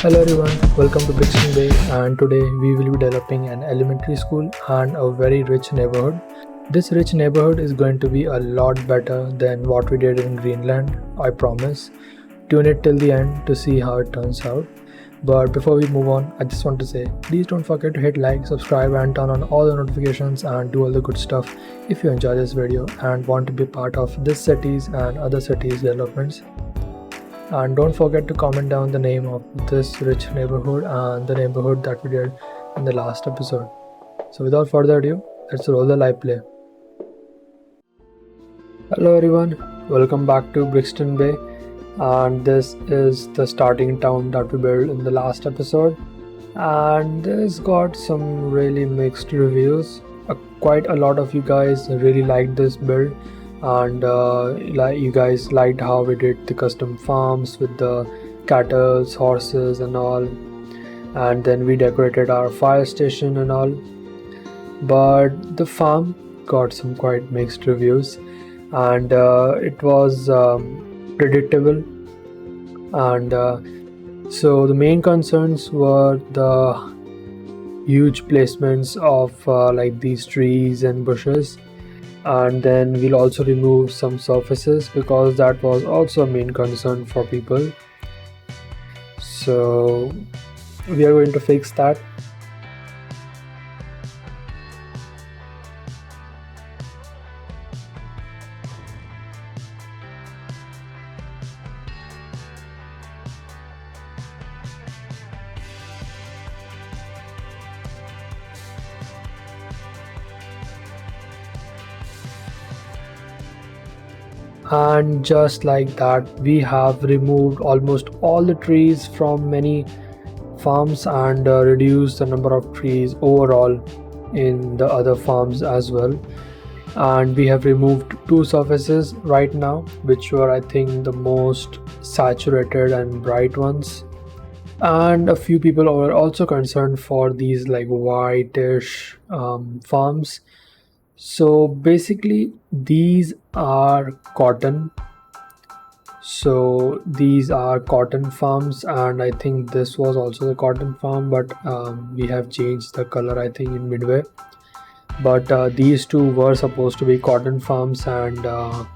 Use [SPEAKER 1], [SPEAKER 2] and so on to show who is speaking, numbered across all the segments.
[SPEAKER 1] Hello everyone, welcome to Bryxton Bay, and today we will be developing an elementary school and a very rich neighborhood. This rich neighborhood is going to be a lot better than what we did in Greenland, I promise. Tune it till the end to see how it turns out. But before we move on, I just want to say, please don't forget to hit like, subscribe and turn on all the notifications and do all the good stuff if you enjoy this video and want to be part of this city's and other cities' developments. And don't forget to comment down the name of this rich neighborhood and the neighborhood that we did in the last episode. So without further ado, let's roll the live play. Hello everyone, welcome back to Bryxton Bay, and this is the starting town that we built in the last episode, and this got some really mixed reviews. Quite a lot of you guys really liked this build, and you guys liked how we did the custom farms with the cattle, horses and all, and then we decorated our fire station and all. But the farm got some quite mixed reviews, and it was predictable, and so the main concerns were the huge placements of like these trees and bushes, and then we'll also remove some surfaces because that was also a main concern for people. So we are going to fix that. And just like that, we have removed almost all the trees from many farms and reduced the number of trees overall in the other farms as well. And we have removed two surfaces right now, which were I think the most saturated and bright ones. And a few people were also concerned for these like whitish farms. So basically these are cotton. So these are cotton farms, and I think this was also the cotton farm, but we have changed the color I think in midway. But these two were supposed to be cotton farms, and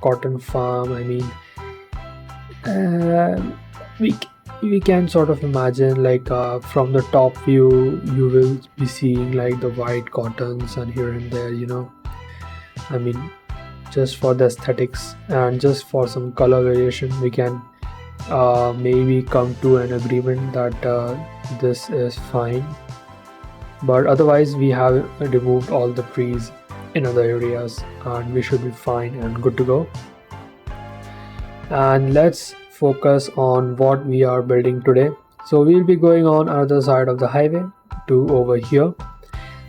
[SPEAKER 1] cotton farm, I mean, we can sort of imagine like from the top view you will be seeing like the white cottons and here and there, you know. I mean, just for the aesthetics and just for some color variation, we can maybe come to an agreement that this is fine. But otherwise we have removed all the trees in other areas and we should be fine and good to go. And let's focus on what we are building today. So we'll be going on other side of the highway to over here,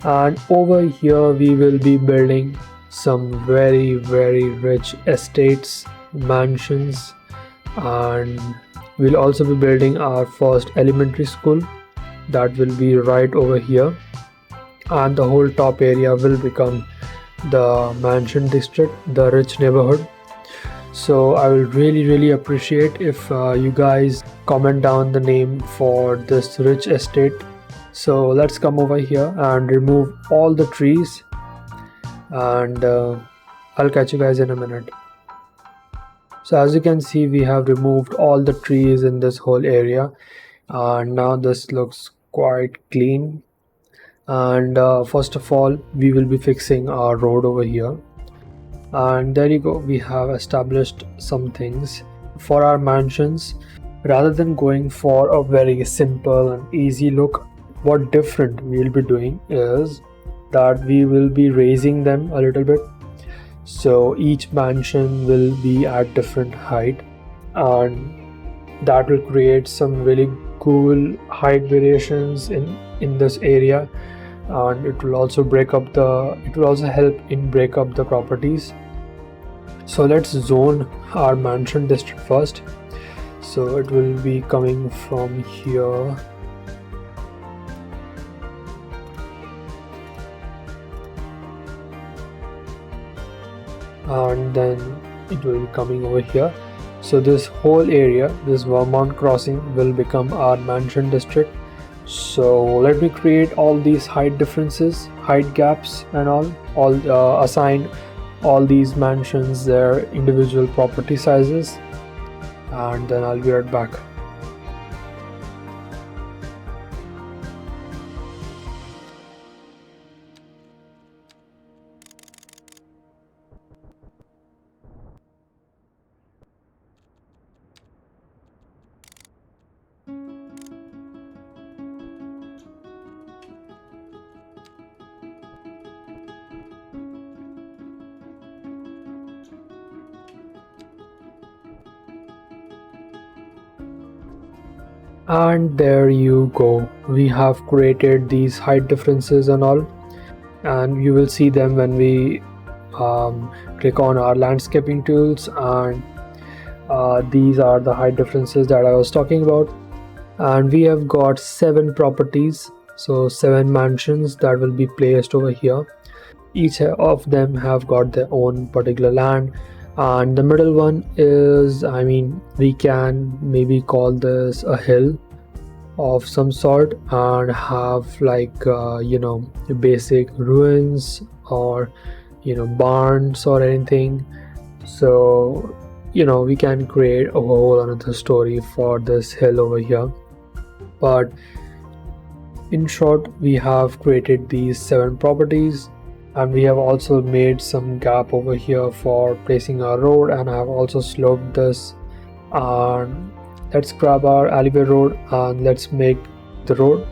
[SPEAKER 1] and over here we will be building some very rich estates, mansions, and we'll also be building our first elementary school that will be right over here, and the whole top area will become the mansion district, the rich neighborhood. So I will really appreciate if you guys comment down the name for this rich estate. So let's come over here and remove all the trees, and I'll catch you guys in a minute. So as you can see, we have removed all the trees in this whole area, and now this looks quite clean. And first of all, we will be fixing our road over here, and there you go, we have established some things for our mansions. Rather than going for a very simple and easy look, what different we'll be doing is that we will be raising them a little bit. So each mansion will be at different height, and that will create some really cool height variations in this area, and it will also help in break up the properties. So let's zone our mansion district first. So it will be coming from here, and then it will be coming over here. So this whole area, this Vermont crossing, will become our mansion district. So let me create all these height differences, height gaps and all assign all these mansions their individual property sizes, and then I'll be right back. And there you go, we have created these height differences and all, and you will see them when we click on our landscaping tools. And these are the height differences that I was talking about, and we have got 7 properties, so 7 mansions that will be placed over here. Each of them have got their own particular land, and the middle one is, I mean, we can maybe call this a hill of some sort, and have like basic ruins or barns or anything. So we can create a whole another story for this hill over here, but in short, we have created these 7 properties, and we have also made some gap over here for placing our road, and I have also sloped this. And let's grab our alleyway road and let's make the road.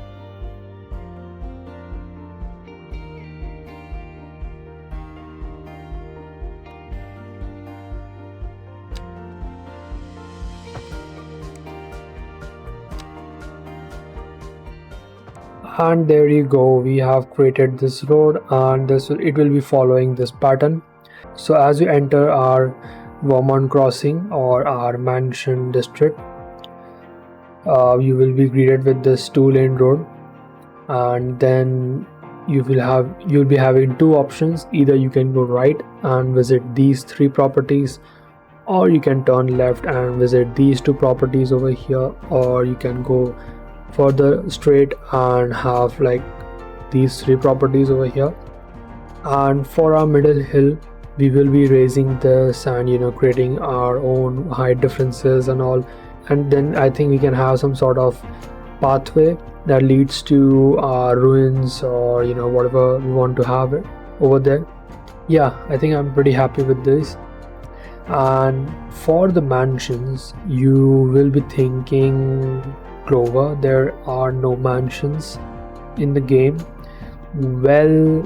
[SPEAKER 1] And there you go, we have created this road, and it will be following this pattern. So as you enter our Vermont crossing or our mansion district, you will be greeted with this 2-lane road, and then you'll be having 2 options. Either you can go right and visit these 3 properties, or you can turn left and visit these 2 properties over here, or you can go further straight and have like these 3 properties over here. And for our middle hill, we will be raising this and creating our own height differences and all, and then I think we can have some sort of pathway that leads to our ruins or whatever we want to have it over there. Yeah, I think I'm pretty happy with this. And for the mansions, you will be thinking, Clover, there are no mansions in the game. Well,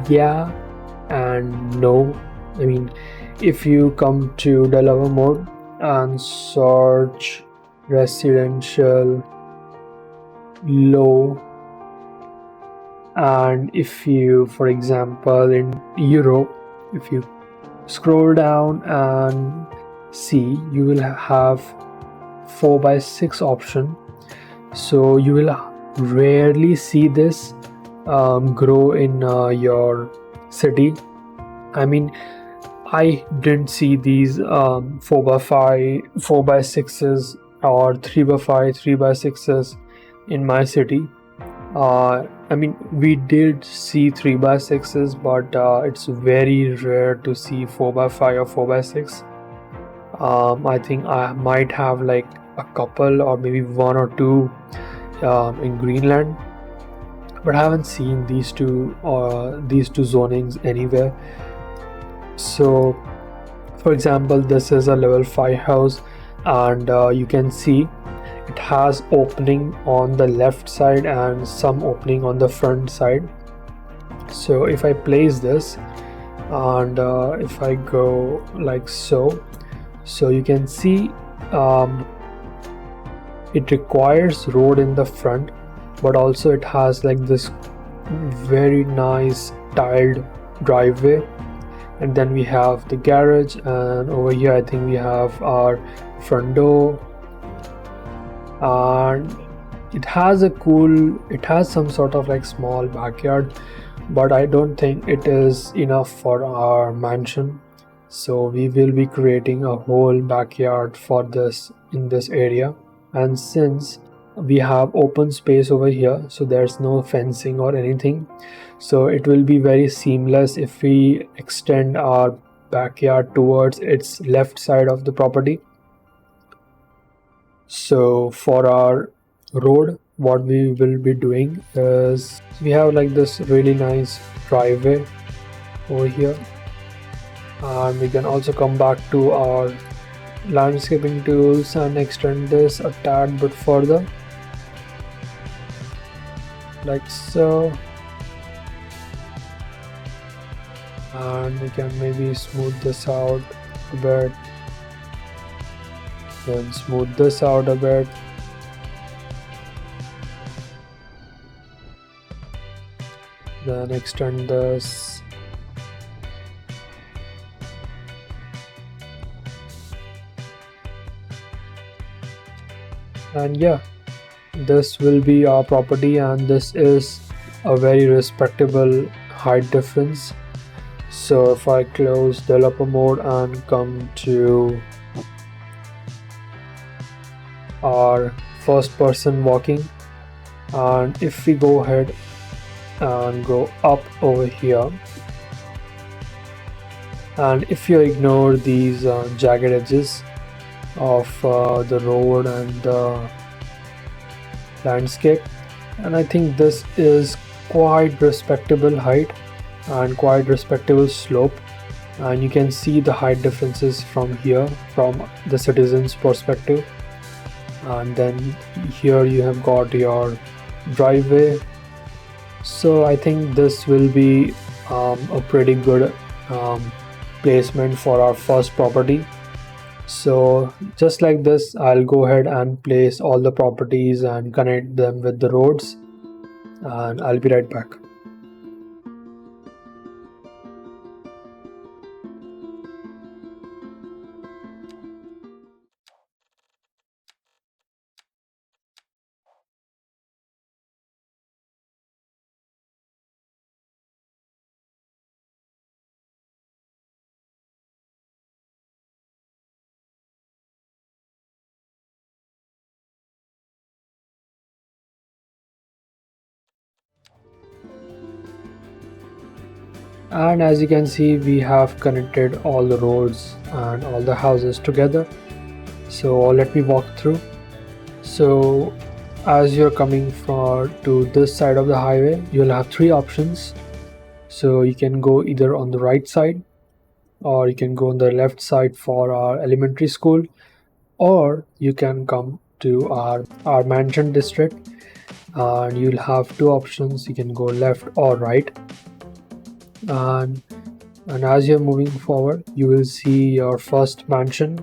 [SPEAKER 1] yeah and no. I mean, if you come to developer mode and search residential low, and if you, for example, in Europe, if you scroll down and see, you will have 4x6 option. So you will rarely see this grow in your city. I mean, I didn't see these 4x5 4x6s or 3x5 3x6s in my city. I mean, we did see 3x6s, but it's very rare to see 4x5 or 4x6. I think I might have like a couple or maybe 1 or 2 in Greenland, but I haven't seen these two zonings anywhere. So for example, this is a level 5 house, and you can see it has opening on the left side and some opening on the front side. So if I place this and if I go like so you can see it requires road in the front, but also it has like this very nice tiled driveway. And then we have the garage, and over here I think we have our front door, and it has some sort of like small backyard, but I don't think it is enough for our mansion. So we will be creating a whole backyard for this in this area. And since we have open space over here, so there's no fencing or anything, so it will be very seamless if we extend our backyard towards its left side of the property. So for our road, what we will be doing is we have like this really nice driveway over here, and we can also come back to our landscaping tools and extend this a tad bit further, like so. And we can maybe smooth this out a bit, then smooth this out a bit, then extend this, and yeah, this will be our property, and this is a very respectable height difference. So if I close developer mode and come to our first person walking, and if we go ahead and go up over here, and if you ignore these jagged edges of the road and the landscape, and I think this is quite respectable height and quite respectable slope, and you can see the height differences from here from the citizen's perspective. And then here you have got your driveway. So I think this will be a pretty good placement for our first property. So just like this, I'll go ahead and place all the properties and connect them with the roads, and I'll be right back. And as you can see, we have connected all the roads and all the houses together. So let me walk through. So as you're coming to this side of the highway, you'll have three options. So you can go either on the right side, or you can go on the left side for our elementary school, or you can come to our mansion district, and you'll have two options. You can go left or right. And as you're moving forward, you will see your first mansion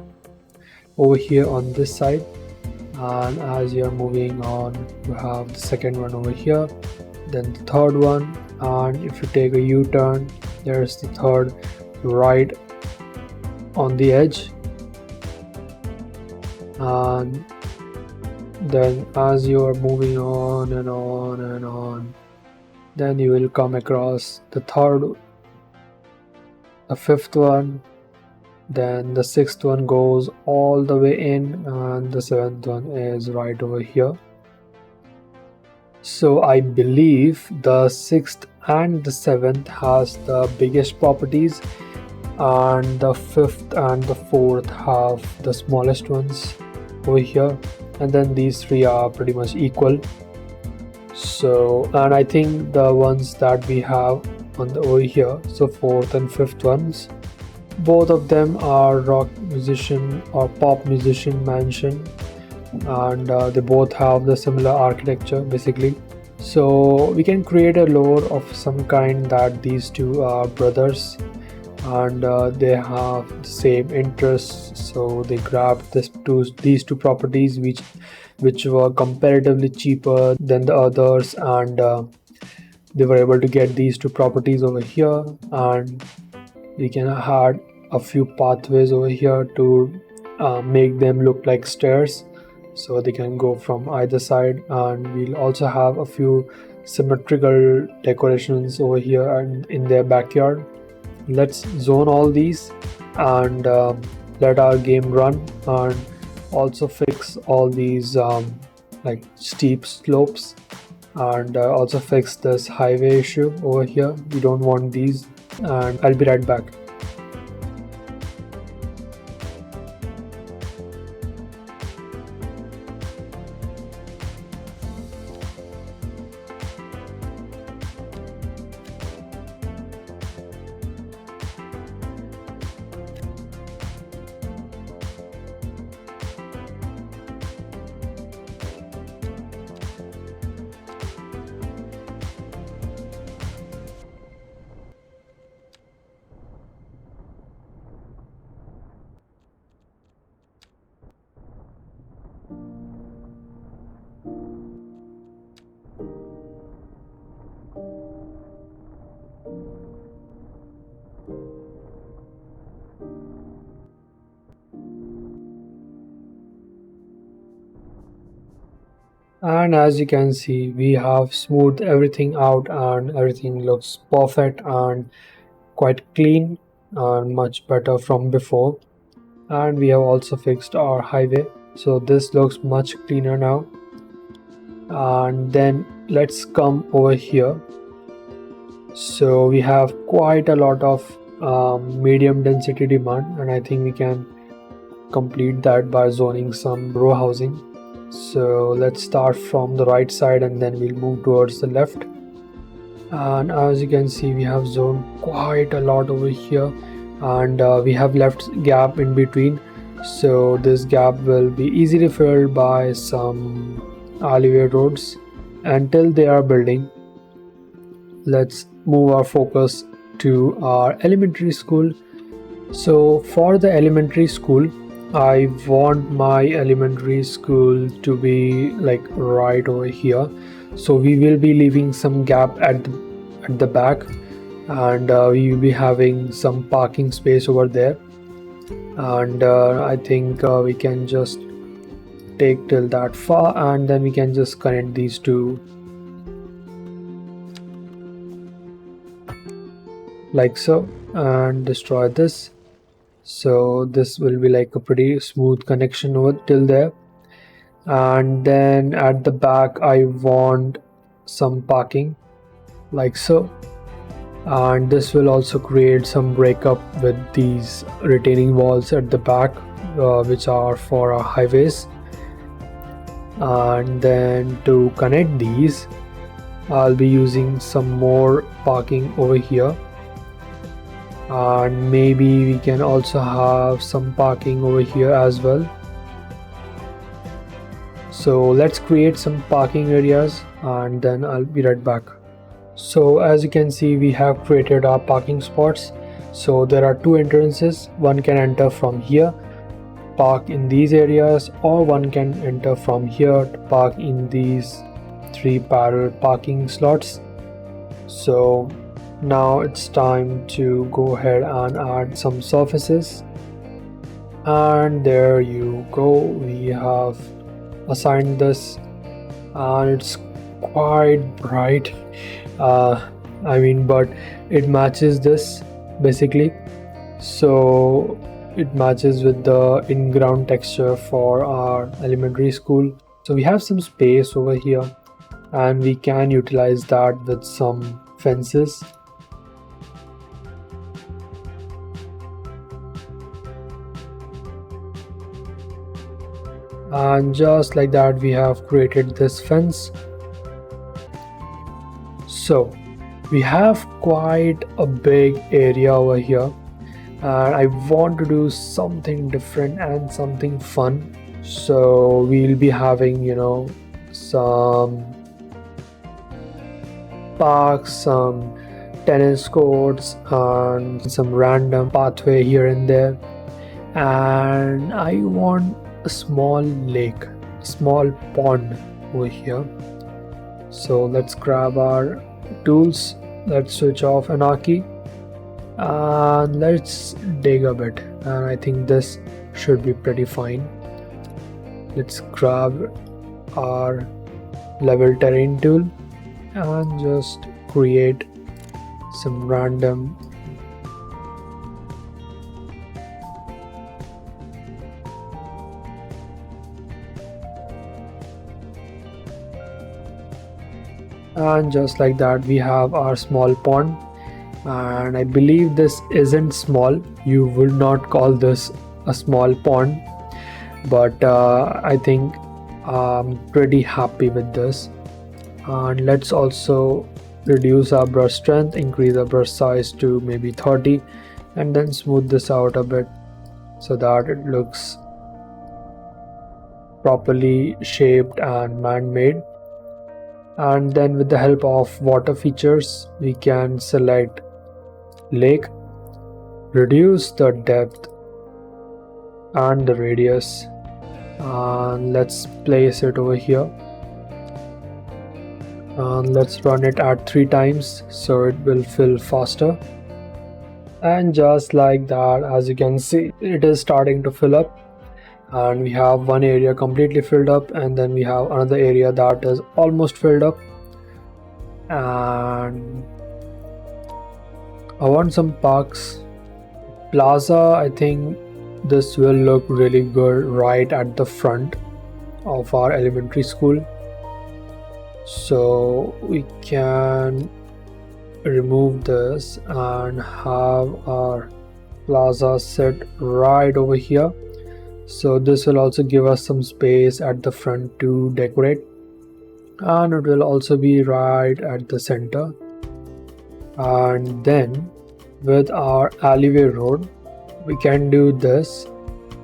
[SPEAKER 1] over here on this side, and as you're moving on, you have the second one over here, then the third one, and if you take a U-turn, there's the third right on the edge. And then as you are moving on and on and on, then you will come across the third, the fifth one, then the sixth one goes all the way in, and the seventh one is right over here. So I believe the sixth and the seventh has the biggest properties, and the fifth and the fourth have the smallest ones over here, and then these three are pretty much equal. So, and I think the ones that we have on the over here, so fourth and fifth ones, both of them are rock musician or pop musician mansion, and they both have the similar architecture basically. So we can create a lore of some kind that these two are brothers, and they have the same interests, so they grabbed these two properties which were comparatively cheaper than the others, and they were able to get these two properties over here. And we can add a few pathways over here to make them look like stairs, so they can go from either side. And we'll also have a few symmetrical decorations over here and in their backyard. let's zone all these and let our game run, and also fix all these like steep slopes, and also fix this highway issue over here. We don't want these, and I'll be right back. And as you can see, we have smoothed everything out and everything looks perfect and quite clean and much better from before. And we have also fixed our highway, so this looks much cleaner now. And then let's come over here. So we have quite a lot of medium density demand, and I think we can complete that by zoning some row housing. So let's start from the right side and then we'll move towards the left. And as you can see, we have zoned quite a lot over here, and we have left gap in between, so this gap will be easily filled by some alleyway roads until they are building. Let's move our focus to our elementary school. So for the elementary school, I want my elementary school to be like right over here, so we will be leaving some gap at the back, and we will be having some parking space over there. And I think we can just take till that far, and then we can just connect these two like so, and destroy this. So this will be like a pretty smooth connection over till there. And then at the back I want some parking like so, and this will also create some breakup with these retaining walls at the back, which are for our highways. And then to connect these, I'll be using some more parking over here, and maybe we can also have some parking over here as well. So let's create some parking areas and then I'll be right back. So as you can see, we have created our parking spots. So there are two entrances. One can enter from here, park in these areas, or one can enter from here to park in these three parallel parking slots. So now it's time to go ahead and add some surfaces, and there you go, we have assigned this, and it's quite bright. But it matches this basically, so it matches with the in-ground texture for our elementary school. So we have some space over here, and we can utilize that with some fences. And just like that, we have created this fence. So we have quite a big area over here, and I want to do something different and something fun. So we'll be having, some parks, some tennis courts, and some random pathway here and there. And I want a small lake, small pond over here. So let's grab our tools, let's switch off anarchy, and let's dig a bit, and I think this should be pretty fine. Let's grab our level terrain tool and just create some random And just like that, we have our small pond. And I believe this isn't small. You would not call this a small pond, but I think I'm pretty happy with this. And let's also reduce our brush strength, increase the brush size to maybe 30, and then smooth this out a bit so that it looks properly shaped and man-made. And then with the help of water features, we can select lake, reduce the depth and the radius, and let's place it over here, and let's run it at 3 times so it will fill faster. And just like that, as you can see, it is starting to fill up, and we have one area completely filled up, and then we have another area that is almost filled up. And I want some parks, plaza. I think this will look really good right at the front of our elementary school, so we can remove this and have our plaza set right over here. So this will also give us some space at the front to decorate, and it will also be right at the center. And then with our alleyway road, we can do this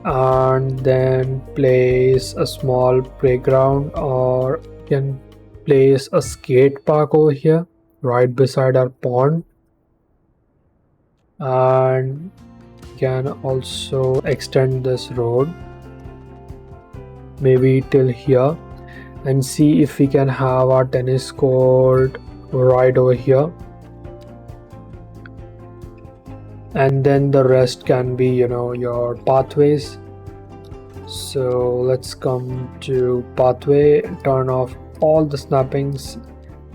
[SPEAKER 1] and then place a small playground, or can place a skate park over here right beside our pond. And can also extend this road maybe till here, and see if we can have our tennis court right over here, and then the rest can be, your pathways. So let's come to pathway, turn off all the snappings.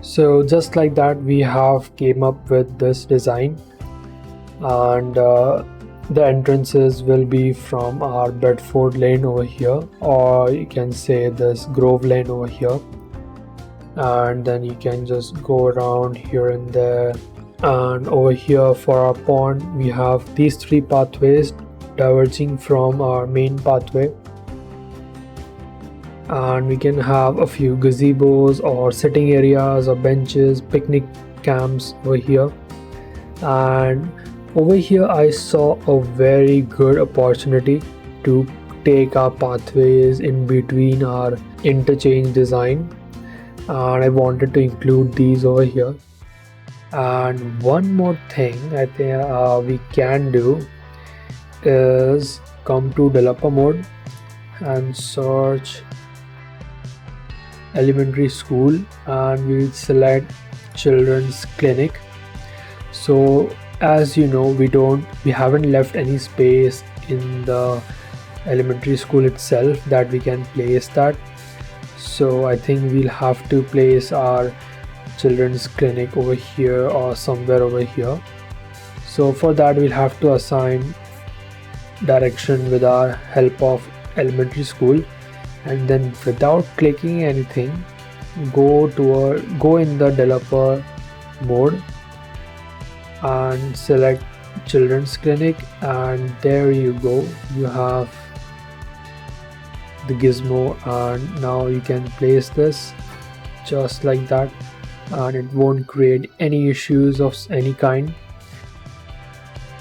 [SPEAKER 1] So just like that, we have came up with this design, and the entrances will be from our Bedford lane over here, or you can say this Grove lane over here, and then you can just go around here and there. And over here for our pond, we have these 3 pathways diverging from our main pathway, and we can have a few gazebos or sitting areas or benches, picnic camps over here. And over here I saw a very good opportunity to take our pathways in between our interchange design, and I wanted to include these over here. And one more thing I think we can do is come to developer mode and search elementary school, and we'll select children's clinic. So as you know, we haven't left any space in the elementary school itself that we can place that. So I think we'll have to place our children's clinic over here or somewhere over here. So for that, we'll have to assign direction with our help of elementary school, and then without clicking anything, go in the developer mode and select children's clinic, and there you go, you have the gizmo, and now you can place this just like that, and it won't create any issues of any kind.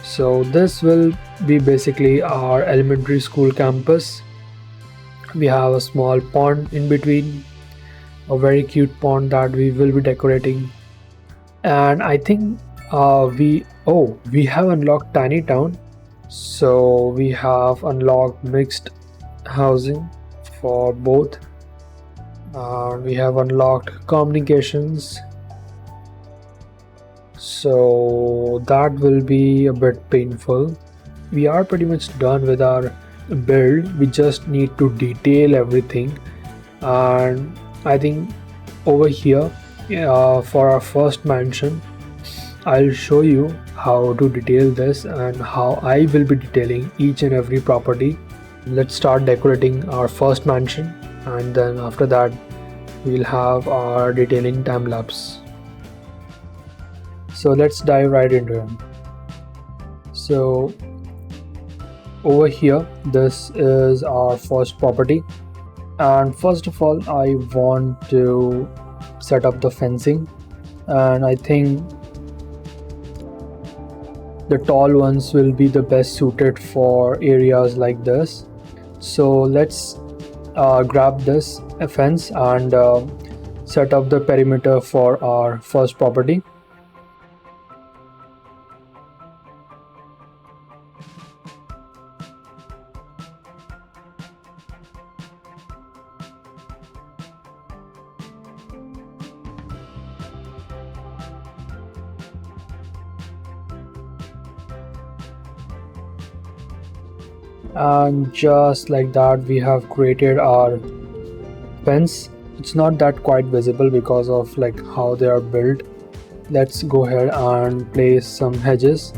[SPEAKER 1] So this will be basically our elementary school campus. We have a small pond in between, a very cute pond that we will be decorating. And I think we have unlocked tiny town, so we have unlocked mixed housing for both. We have unlocked communications, so that will be a bit painful. We are pretty much done with our build. We just need to detail everything, and I think over here for our first mansion, I'll show you how to detail this and how I will be detailing each and every property. Let's start decorating our first mansion, and then after that we'll have our detailing time lapse. So let's dive right into it. So over here, this is our first property, and first of all I want to set up the fencing, and I think the tall ones will be the best suited for areas like this. So let's grab this fence and set up the perimeter for our first property. And just like that, we have created our fence. It's not that quite visible because of like how they are built. Let's go ahead and place some hedges.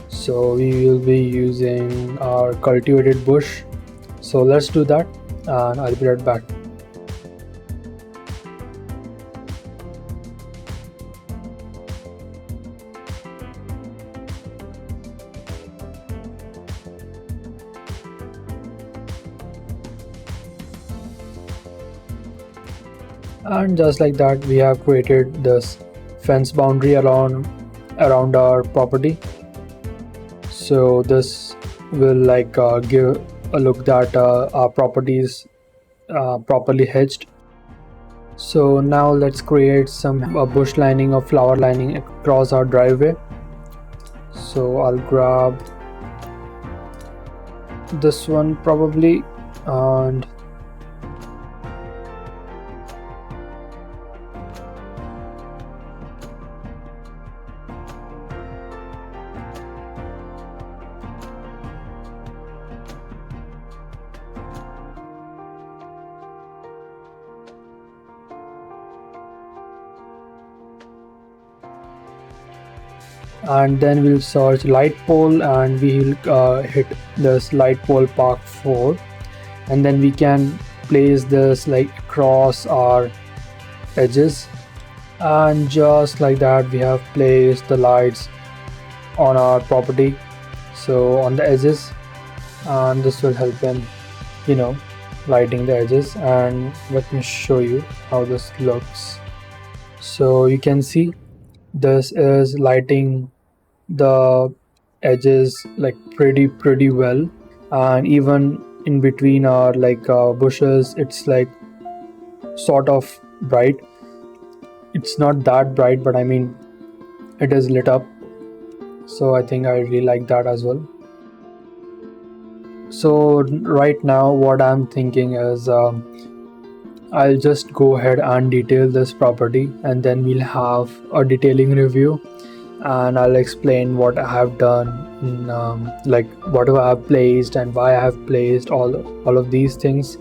[SPEAKER 1] So we will be using our cultivated bush. So let's do that, and I'll be right back. And just like that, we have created this fence boundary around our property. So this will like give a look that our property is properly hedged. So now let's create some bush lining or flower lining across our driveway. So I'll grab this one probably, and then we'll search light pole, and we'll hit this light pole park 4, and then we can place this like across our edges. And just like that, we have placed the lights on our property, so on the edges, and this will help in lighting the edges. And let me show you how this looks. So you can see this is lighting the edges like pretty well, and even in between our like bushes, it's like sort of bright. It's not that bright, but I mean it is lit up, so I think I really like that as well. So right now what I'm thinking is I'll just go ahead and detail this property, and then we'll have a detailing review, and I'll explain what I have done, like what I have placed and why I have placed all of these things,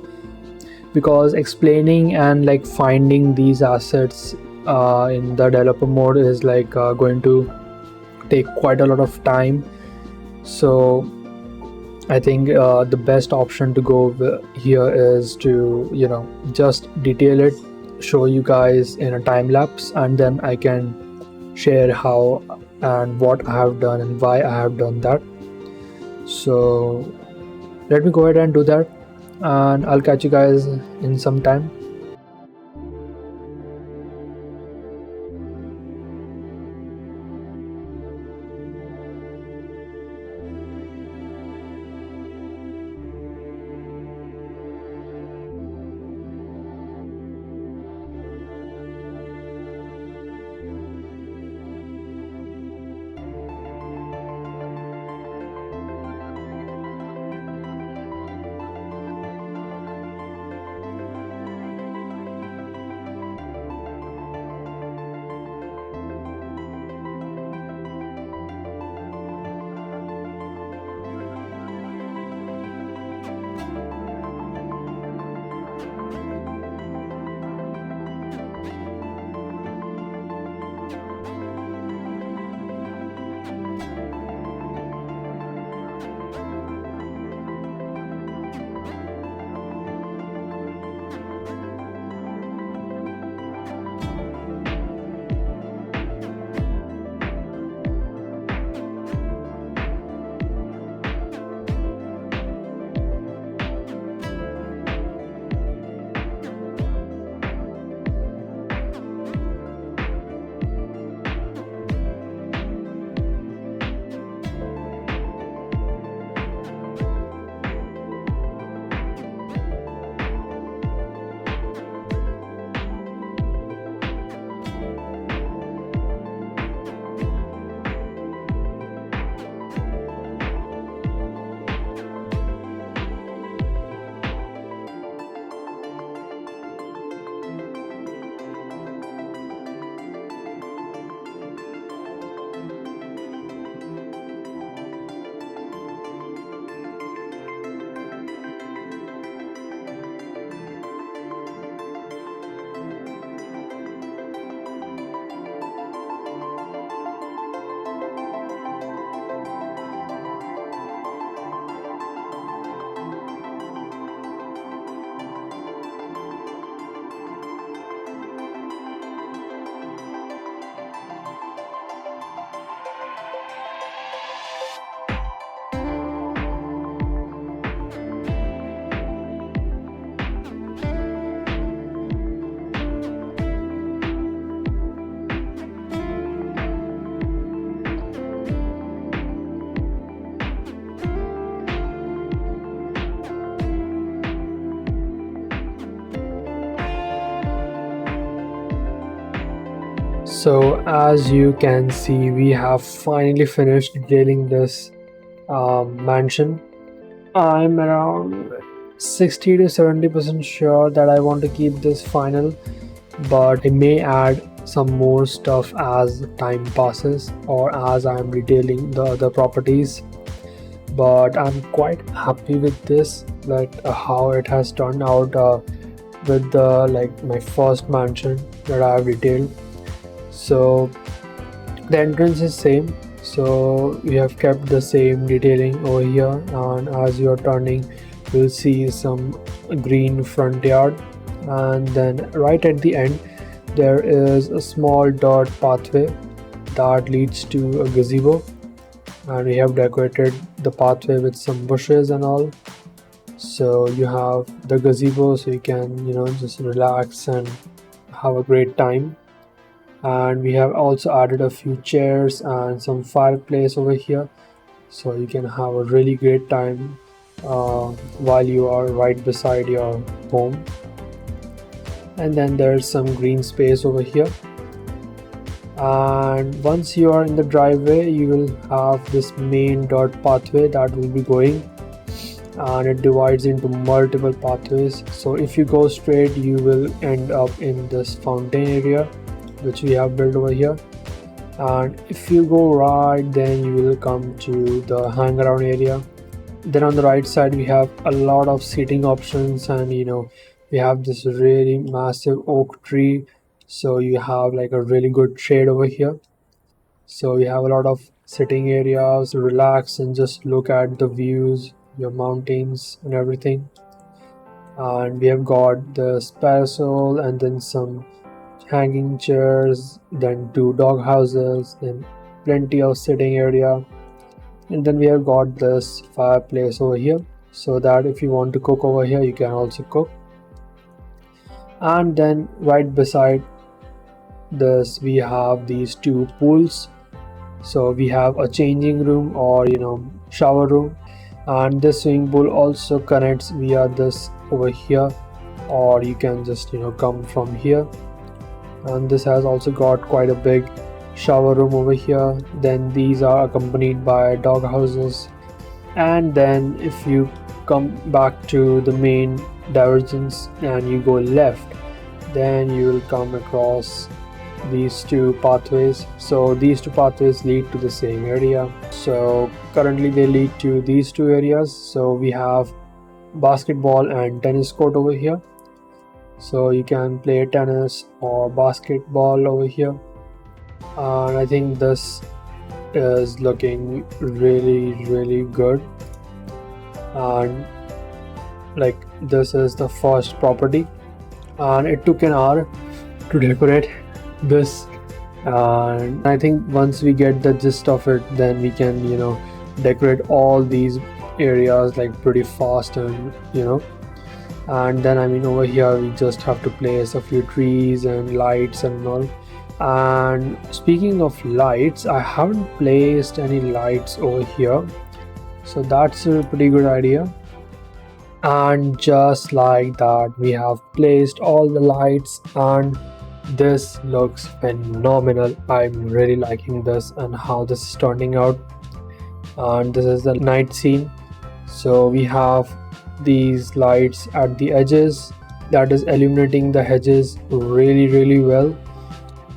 [SPEAKER 1] because explaining and like finding these assets in the developer mode is like going to take quite a lot of time. So I think the best option to go here is to just detail it, show you guys in a time lapse, and then I can share how and what I have done and why I have done that. So let me go ahead and do that, and I'll catch you guys in some time. So as you can see, we have finally finished detailing this mansion. I'm around 60 to 70% sure that I want to keep this final, but I may add some more stuff as time passes or as I'm detailing the other properties. But I'm quite happy with this, like how it has turned out with the my first mansion that I have detailed. So the entrance is same, so we have kept the same detailing over here, and as you're turning you'll see some green front yard, and then right at the end there is a small dirt pathway that leads to a gazebo, and we have decorated the pathway with some bushes and all. So you have the gazebo, so you can just relax and have a great time. And we have also added a few chairs and some fireplace over here, so you can have a really great time while you are right beside your home. And then there's some green space over here, and once you are in the driveway you will have this main dirt pathway that will be going, and it divides into multiple pathways. So if you go straight you will end up in this fountain area which we have built over here, and if you go right then you will come to the hang around area. Then on the right side we have a lot of seating options, and we have this really massive oak tree, so you have like a really good shade over here. So we have a lot of sitting areas to relax and just look at the views, your mountains and everything. And we have got the parasol, and then some hanging chairs, then 2 dog houses, then plenty of sitting area. And then we have got this fireplace over here, so that if you want to cook over here you can also cook. And then right beside this we have these 2 pools, so we have a changing room or shower room, and this swimming pool also connects via this over here, or you can just come from here. And this has also got quite a big shower room over here. Then these are accompanied by dog houses, and then if you come back to the main divergence and you go left, then you will come across these 2 pathways. So these 2 pathways lead to the same area, so currently they lead to these 2 areas. So we have basketball and tennis court over here, so you can play tennis or basketball over here. And I think this is looking really good, and this is the first property, and it took an hour to decorate this, and I think once we get the gist of it then we can decorate all these areas pretty fast, and and then over here we just have to place a few trees and lights and all. And speaking of lights, I haven't placed any lights over here, so that's a pretty good idea. And just like that we have placed all the lights, and this looks phenomenal. I'm really liking this and how this is turning out. And this is the night scene, so we have these lights at the edges that is illuminating the hedges really well.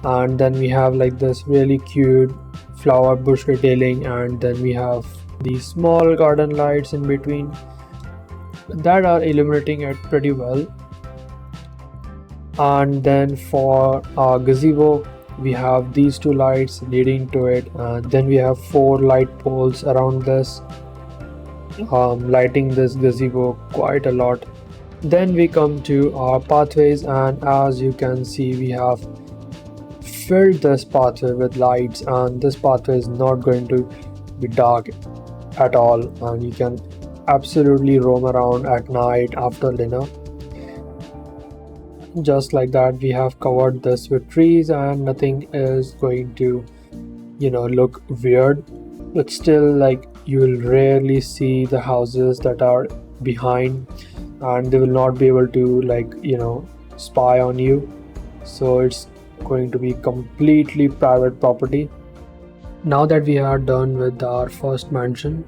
[SPEAKER 1] And then we have this really cute flower bush detailing, and then we have these small garden lights in between that are illuminating it pretty well. And then for our gazebo we have these 2 lights leading to it, and then we have 4 light poles around this, lighting this gazebo quite a lot. Then we come to our pathways, and as you can see we have filled this pathway with lights, and this pathway is not going to be dark at all, and you can absolutely roam around at night after dinner. Just like that we have covered this with trees, and nothing is going to look weird, but still you will rarely see the houses that are behind, and they will not be able to spy on you. So it's going to be completely private property. Now that we are done with our first mansion,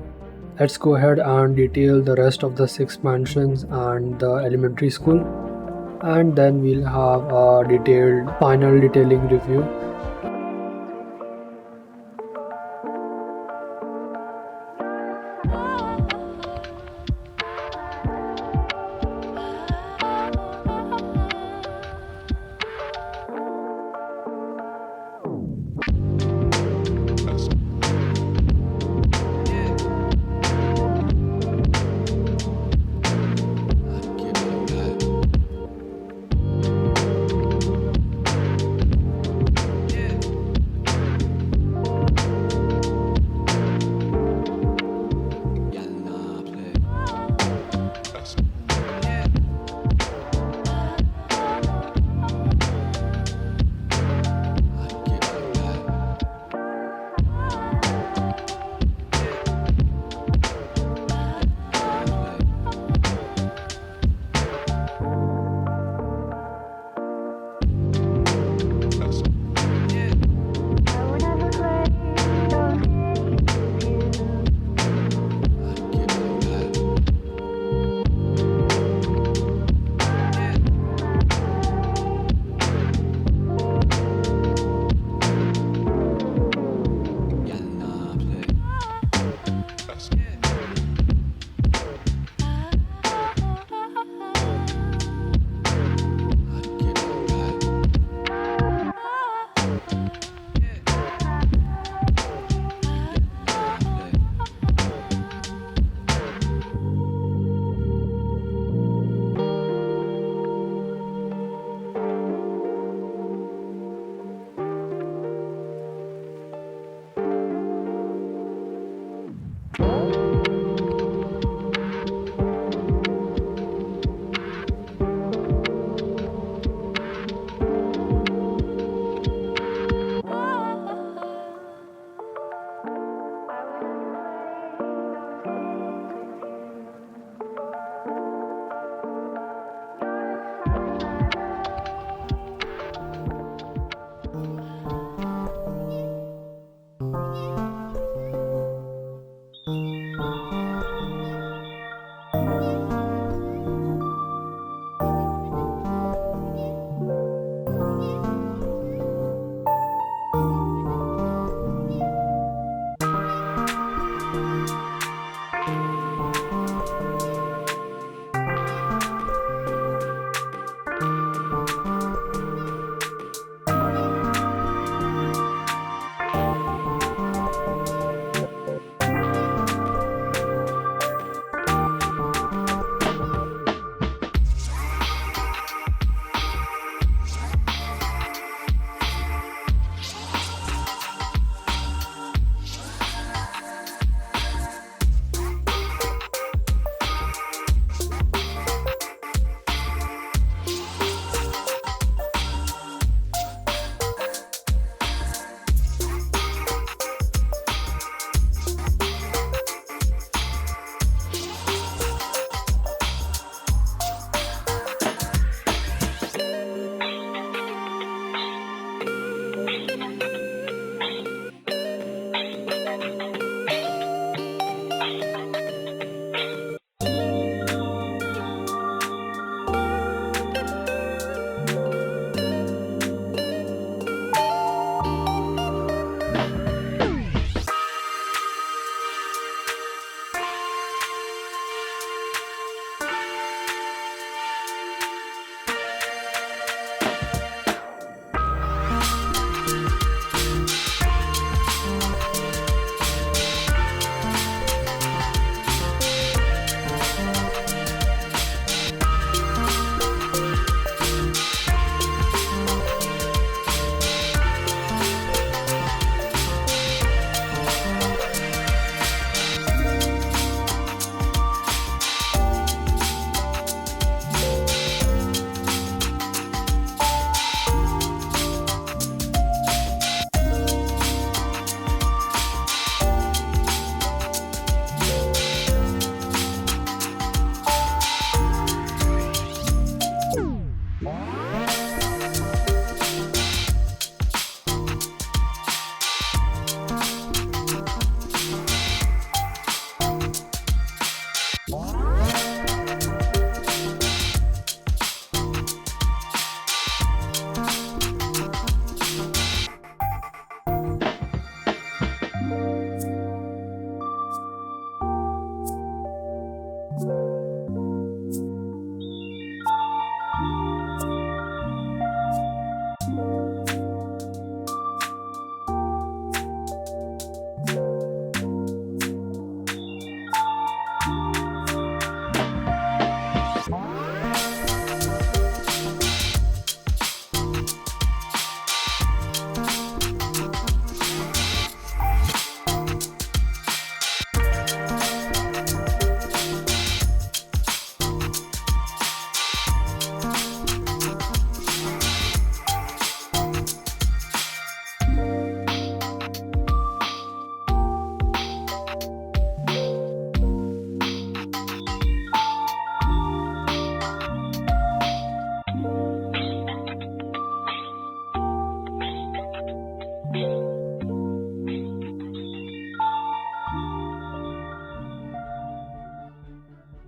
[SPEAKER 1] let's go ahead and detail the rest of the 6 mansions and the elementary school, and then we'll have a detailed final detailing review.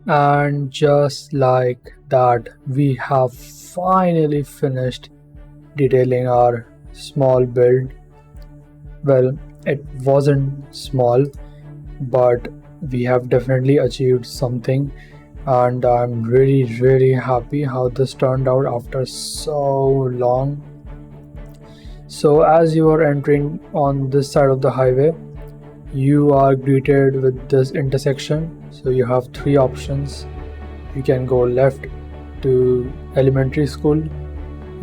[SPEAKER 1] And just like that, we have finally finished detailing our small build. Well, it wasn't small, but we have definitely achieved something, and I'm really happy how this turned out after so long. So as you are entering on this side of the highway, you are greeted with this intersection. So you have three options. You can go left to elementary school,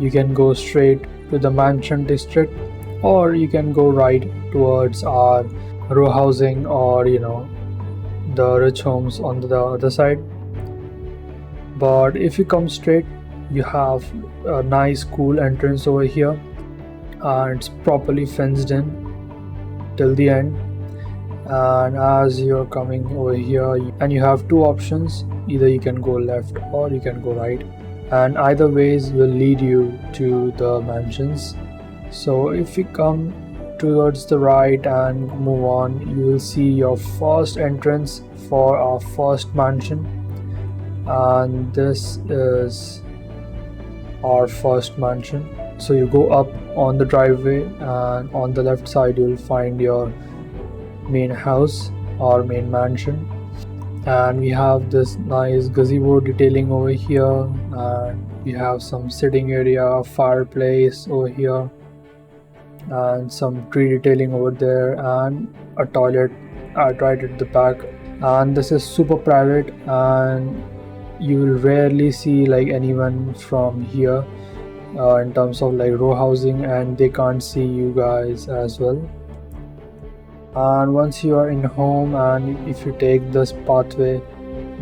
[SPEAKER 1] you can go straight to the mansion district, or you can go right towards our row housing, or the rich homes on the other side. But if you come straight, you have a nice cool entrance over here, and it's properly fenced in till the end. And as you're coming over here, and you have two options, either you can go left or you can go right, and either ways will lead you to the mansions. So if you come towards the right and move on, you will see your first entrance for our first mansion, and this is our first mansion. So you go up on the driveway, and on the left side you'll find your main house or main mansion. And we have this nice gazebo detailing over here, and we have some sitting area, fireplace over here, and some tree detailing over there, and a toilet right at the back. And this is super private, and you will rarely see like anyone from here in terms of like row housing, and they can't see you guys as well. And once you are in home, and if you take this pathway,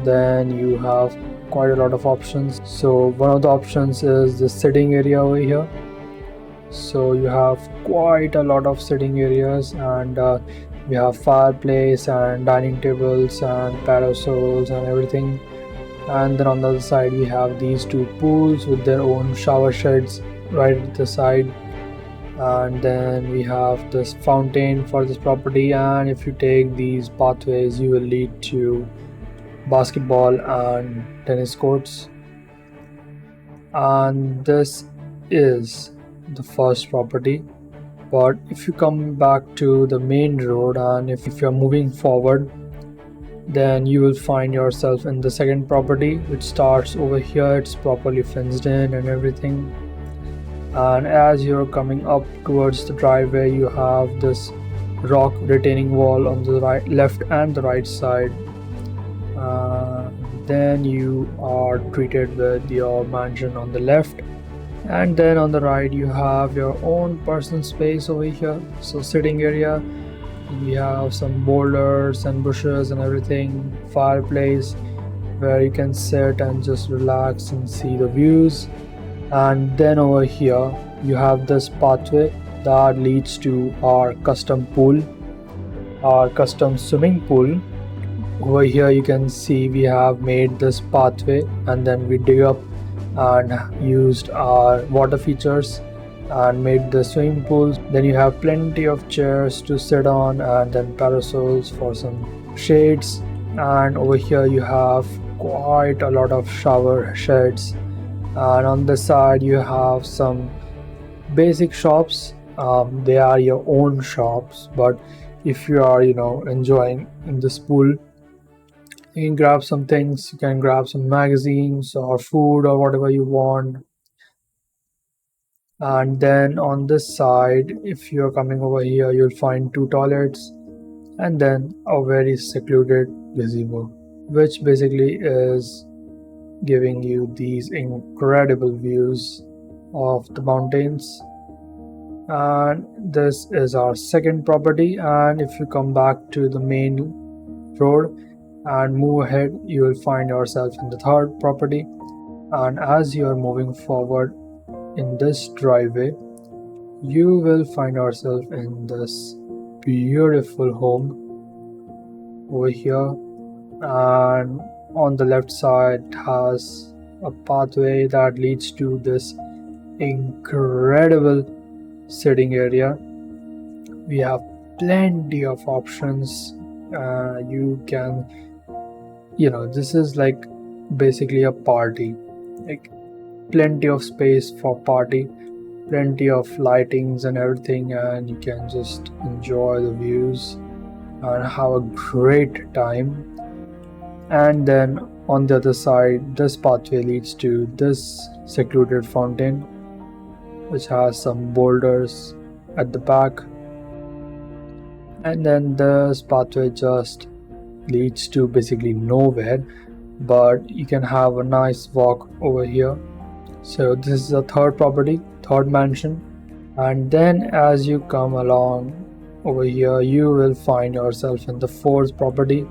[SPEAKER 1] then you have quite a lot of options. So one of the options is the sitting area over here. So you have quite a lot of sitting areas, and we have fireplace and dining tables and parasols and everything. And then on the other side we have these two pools with their own shower sheds right at the side. And then we have this fountain for this property, and if you take these pathways, you will lead to basketball and tennis courts. And this is the first property. But if you come back to the main road, and if you're moving forward, then you will find yourself in the second property, which starts over here. It's properly fenced in and everything. And as you're coming up towards the driveway, you have this rock retaining wall on the right, left and the right side. Then you are treated with your mansion on the left, and then on the right you have your own personal space over here. So sitting area, we have some boulders and bushes and everything, fireplace where you can sit and just relax and see the views. And then over here you have this pathway that leads to our custom pool, our custom swimming pool. Over here you can see we have made this pathway, and then we dig up and used our water features and made the swimming pools. Then you have plenty of chairs to sit on, and then parasols for some shades. And over here you have quite a lot of shower sheds, and on the side you have some basic shops. They are your own shops, but if you are enjoying in this pool, you can grab some things. You can grab some magazines or food or whatever you want. And then on this side, if you're coming over here, you'll find two toilets, and then a very secluded gazebo, which basically is giving you these incredible views of the mountains. And this is our second property. And if you come back to the main road and move ahead, you will find yourself in the third property. And as you are moving forward in this driveway, you will find yourself in this beautiful home over here. And on the left side has a pathway that leads to this incredible sitting area. We have plenty of options. You can this is like basically a party, like plenty of space for party, plenty of lightings and everything, and you can just enjoy the views and have a great time. And then on the other side, this pathway leads to this secluded fountain, which has some boulders at the back. And then this pathway just leads to basically nowhere, but you can have a nice walk over here. So this is the third property, third mansion. And then as you come along over here, you will find yourself in the fourth property,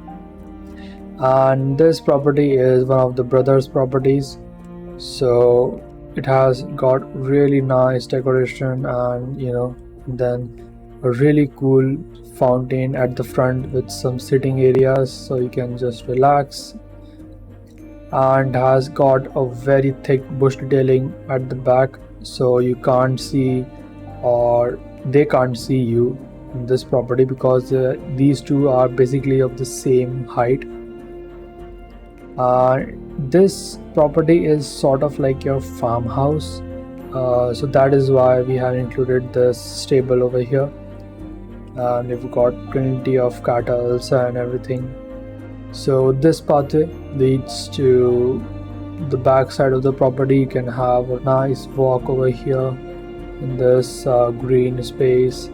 [SPEAKER 1] and this property is one of the brothers' properties. So it has got really nice decoration, and then a really cool fountain at the front with some sitting areas so you can just relax, and has got a very thick bush detailing at the back, so you can't see, or they can't see you in this property, because these two are basically of the same height. This property is sort of like your farmhouse, so that is why we have included this stable over here, and we've got plenty of cattle and everything. So this pathway leads to the back side of the property. You can have a nice walk over here in this green space,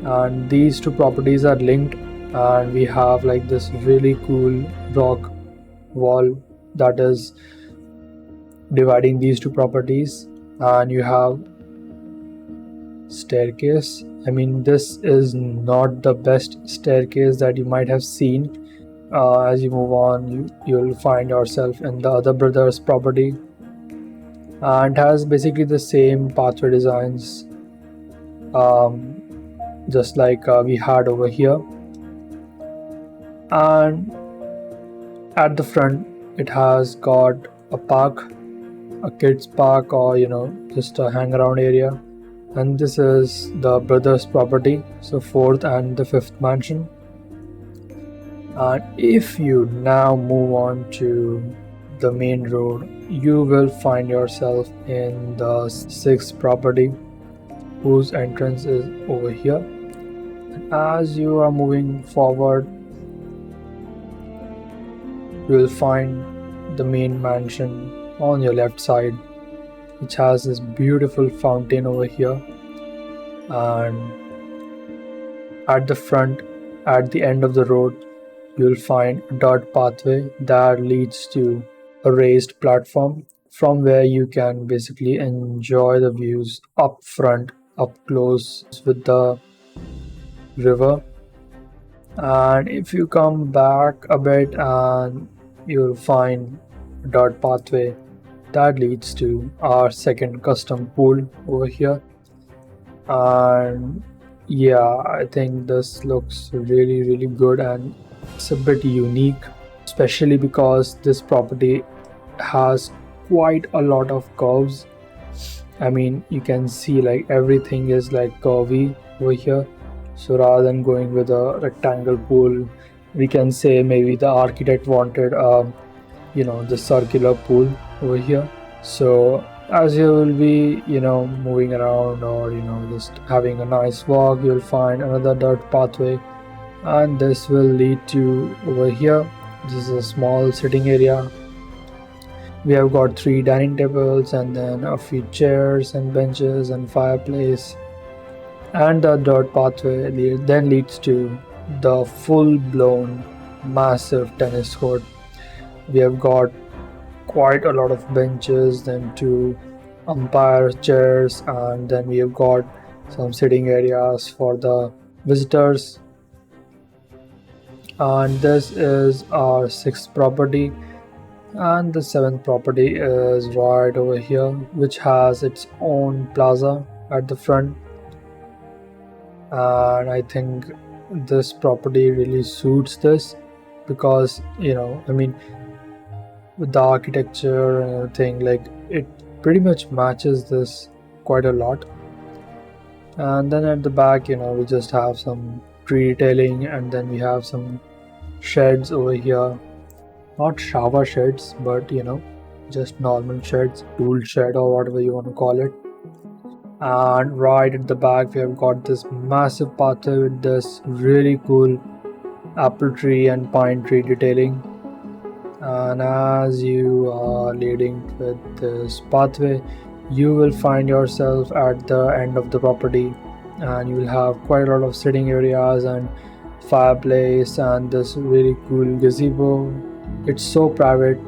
[SPEAKER 1] and these two properties are linked, and we have like this really cool rock wall that is dividing these two properties. And you have staircase. I mean, this is not the best staircase that you might have seen. As you move on, you'll find yourself in the other brother's property, and has basically the same pathway designs, just like we had over here. And at the front, it has got a park, a kids park, or just a hang around area. And this is the brothers' property, so fourth and the fifth mansion. And if you now move on to the main road, you will find yourself in the sixth property, whose entrance is over here. And as you are moving forward, you will find the main mansion on your left side, which has this beautiful fountain over here. And at the front, at the end of the road, you'll find a dirt pathway that leads to a raised platform, from where you can basically enjoy the views up front, up close with the river. And if you come back a bit, and you'll find a dirt pathway that leads to our second custom pool over here. And yeah, I think this looks really good, and it's a bit unique, especially because this property has quite a lot of curves. I mean, you can see like everything is like curvy over here. So rather than going with a rectangle pool, we can say maybe the architect wanted the circular pool over here. So as you will be moving around, or just having a nice walk, you'll find another dirt pathway, and this will lead to over here. This is a small sitting area. We have got 3 dining tables, and then a few chairs and benches and fireplace. And the dirt pathway then leads to the full-blown massive tennis court. We have got quite a lot of benches, then 2 umpire chairs, and then we have got some sitting areas for the visitors. And this is our 6th property, and the 7th property is right over here, which has its own plaza at the front. And I think this property really suits this, because I mean, with the architecture and everything, like it pretty much matches this quite a lot. And then at the back, we just have some tree detailing, and then we have some sheds over here. not shower sheds, but just normal sheds, tool shed or whatever you want to call it. And right at the back we have got this massive pathway with this really cool apple tree and pine tree detailing. And as you are leading with this pathway, you will find yourself at the end of the property, and you will have quite a lot of sitting areas and fireplace and this really cool gazebo. It's so private.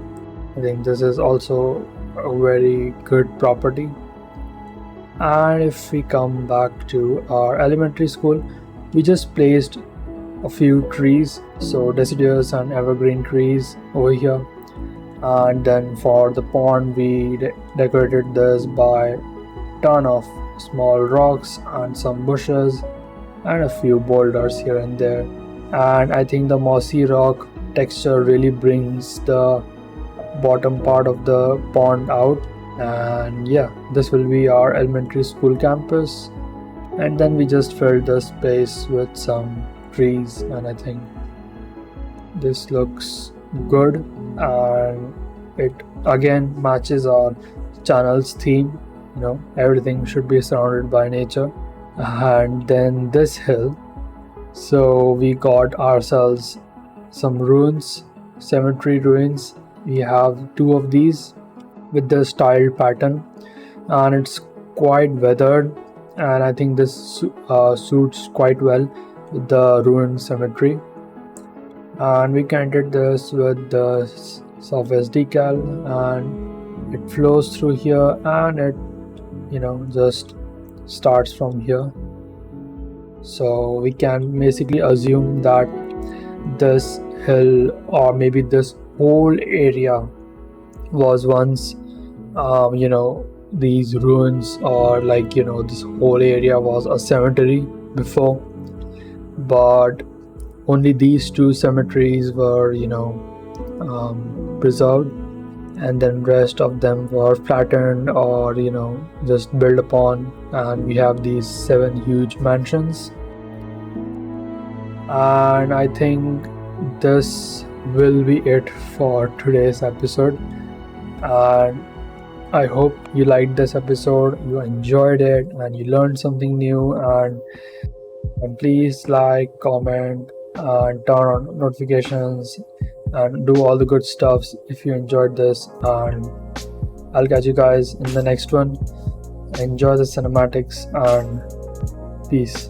[SPEAKER 1] I think this is also a very good property. And if we come back to our elementary school, we just placed a few trees, so deciduous and evergreen trees over here. And then for the pond we decorated this by ton of small rocks and some bushes and a few boulders here and there. And I think the mossy rock texture really brings the bottom part of the pond out. And yeah, this will be our elementary school campus. And then we just filled the space with some trees, and I think this looks good, and it again matches our channel's theme. Everything should be surrounded by nature. And then this hill, so we got ourselves some ruins, cemetery ruins. We have 2 of these with the styled pattern, and it's quite weathered, and I think this suits quite well with the ruined cemetery. And we connected this with the surface decal, and it flows through here, and it just starts from here. So we can basically assume that this hill, or maybe this whole area, was once these ruins, or this whole area was a cemetery before, but only these 2 cemeteries were preserved, and then rest of them were flattened or just built upon, and we have these 7 huge mansions. And I think this will be it for today's episode, and I hope you liked this episode, you enjoyed it, and you learned something new. And please like, comment, and turn on notifications, and do all the good stuff if you enjoyed this. And I'll catch you guys in the next one. Enjoy the cinematics, and peace.